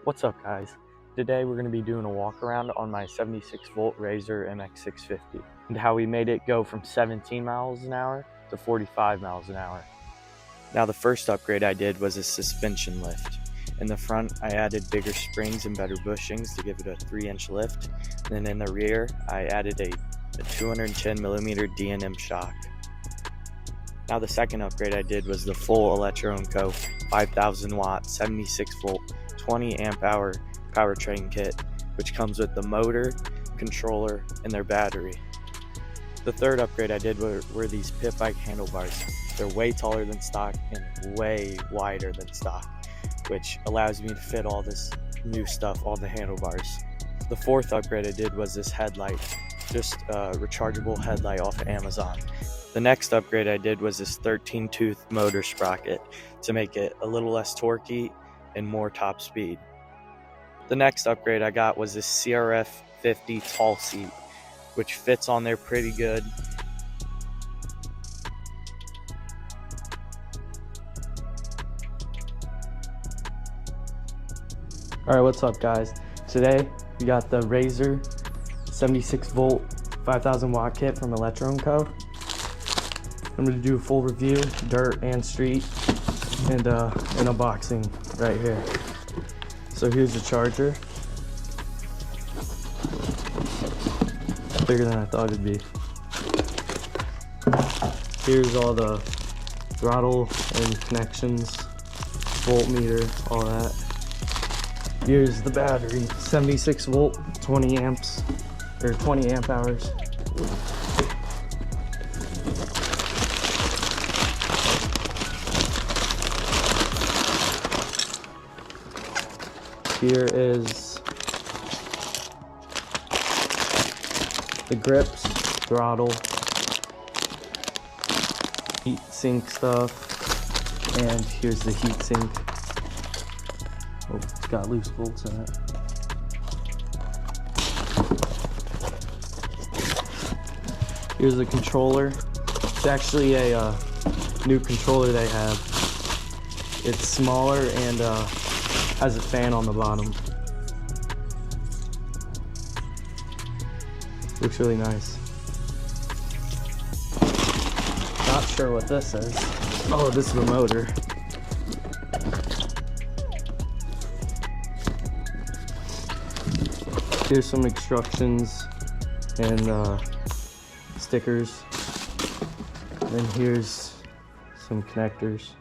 What's up, guys? Today we're going to be doing a walk around on my 76 volt Razor Mx650 and how we made it go from 17 miles an hour to 45 miles an hour. Now the first upgrade I did was a suspension lift. In the front I added bigger springs and better bushings to give it a 3-inch lift. And then in the rear I added a 210mm D&M shock. Now the second upgrade I did was the full Electro & Co 5000 watt 76 volt 20 amp hour powertrain kit, which comes with the motor, controller, and their battery. The third upgrade I did were these pitbike handlebars. They're way taller than stock and way wider than stock, which allows me to fit all this new stuff on the handlebars. The fourth upgrade I did was this headlight, just a rechargeable headlight off of Amazon. The next upgrade I did was this 13-tooth motor sprocket to make it a little less torquey and more top speed. The next upgrade I got was this CRF 50 tall seat, which fits on there pretty good. Alright, what's up, guys? Today we got the Razor 76 volt 5000 watt kit from Electro & Co. I'm going to do a full review, dirt and street, and an unboxing right here. So here's the charger. Bigger than I thought it'd be. Here's all the throttle and connections, voltmeter, all that. Here's the battery, 76 volt, 20 amps, or 20 amp hours. Here is the grips, throttle, heat sink stuff, and here's the heat sink. Oh, it's got loose bolts in it. Here's the controller. It's actually a new controller they have. It's smaller and has a fan on the bottom. Looks really nice. Not sure what this is. Oh, this is the motor. Here's some instructions and stickers. And here's some connectors.